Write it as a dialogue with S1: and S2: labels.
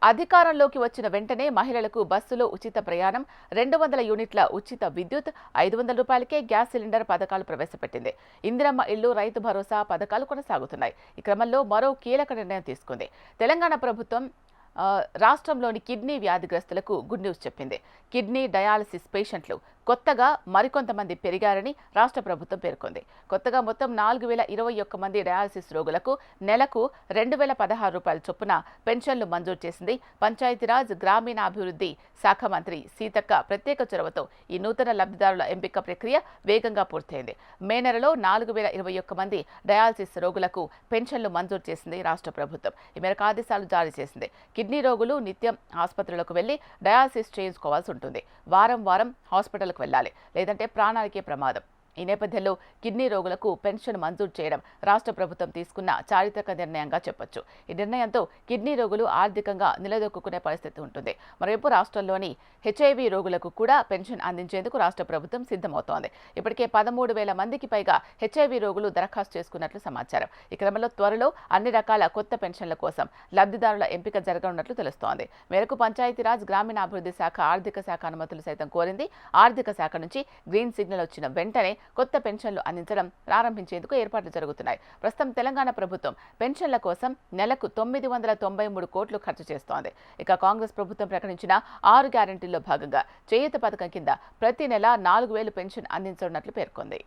S1: అధికారంలోకి వచ్చిన వెంటనే మహిళలకు బస్సులో ఉచిత ప్రయాణం, 200 యూనిట్ల ఉచిత విద్యుత్, 500 రూపాయలకే గ్యాస్ సిలిండర్ పథకాలు ప్రవేశపెట్టింది. ఇందిరమ్మ ఇల్లు, రైతు భరోసా పథకాలు కొనసాగుతున్నాయి. ఈ క్రమంలో మరో కీలక నిర్ణయం తీసుకుంది. తెలంగాణ ప్రభుత్వం రాష్ట్రంలోని కిడ్నీ వ్యాధిగ్రస్తులకు గుడ్ న్యూస్ చెప్పింది. కిడ్నీ డయాలసిస్ పేషెంట్లు కొత్తగా మరికొంతమంది పెరిగారని రాష్ట్ర ప్రభుత్వం పేర్కొంది. కొత్తగా మొత్తం 4021 మంది డయాలసిస్ రోగులకు నెలకు 2016 రూపాయల చొప్పున పెన్షన్లు మంజూరు చేసింది. పంచాయతీరాజ్ గ్రామీణాభివృద్ధి శాఖ మంత్రి సీతక్క ప్రత్యేక చొరవతో ఈ నూతన లబ్ధిదారుల ఎంపిక ప్రక్రియ వేగంగా పూర్తయింది. మే నెలలో 4021 మంది డయాలసిస్ రోగులకు పెన్షన్లు మంజూరు చేసింది రాష్ట్ర ప్రభుత్వం. ఈ మేరకు ఆదేశాలు జారీ చేసింది. కిడ్నీ రోగులు నిత్యం ఆసుపత్రులకు వెళ్లి డయాలసిస్ చేయించుకోవాల్సి ఉంటుంది. వారం వారం హాస్పిటల్కు వెళ్ళాలి, లేదంటే ప్రాణానికే ప్రమాదం. ఈ నేపథ్యంలో కిడ్నీ రోగులకు పెన్షన్ మంజూరు చేయడం రాష్ట్ర ప్రభుత్వం తీసుకున్న చారిత్రక నిర్ణయంగా చెప్పొచ్చు. ఈ నిర్ణయంతో కిడ్నీ రోగులు ఆర్థికంగా నిలదొక్కునే పరిస్థితి ఉంటుంది. మరోవైపు రాష్ట్రంలోని హెచ్ఐవి రోగులకు కూడా పెన్షన్ అందించేందుకు రాష్ట్ర ప్రభుత్వం సిద్ధమవుతోంది. ఇప్పటికే 13,000 మందికి పైగా హెచ్ఐవి రోగులు దరఖాస్తు చేసుకున్నట్లు సమాచారం. ఈ క్రమంలో త్వరలో అన్ని రకాల కొత్త పెన్షన్ల కోసం లబ్ధిదారుల ఎంపిక జరగనున్నట్లు తెలుస్తోంది. మేరకు పంచాయతీరాజ్ గ్రామీణాభివృద్ధి శాఖ ఆర్థిక శాఖ అనుమతులు సైతం కోరింది. ఆర్థిక శాఖ నుంచి గ్రీన్ సిగ్నల్ వచ్చిన వెంటనే కొత్త పెన్షన్లు అందించడం ప్రారంభించేందుకు ఏర్పాట్లు జరుగుతున్నాయి. ప్రస్తుతం తెలంగాణ ప్రభుత్వం పెన్షన్ల కోసం నెలకు 993 కోట్లు ఖర్చు చేస్తోంది. ఇక కాంగ్రెస్ ప్రభుత్వం ప్రకటించిన 6 గ్యారెంటీల్లో భాగంగా చేయూత పథకం కింద ప్రతి నెల 4,000 పెన్షన్ అందించనున్నట్లు పేర్కొంది.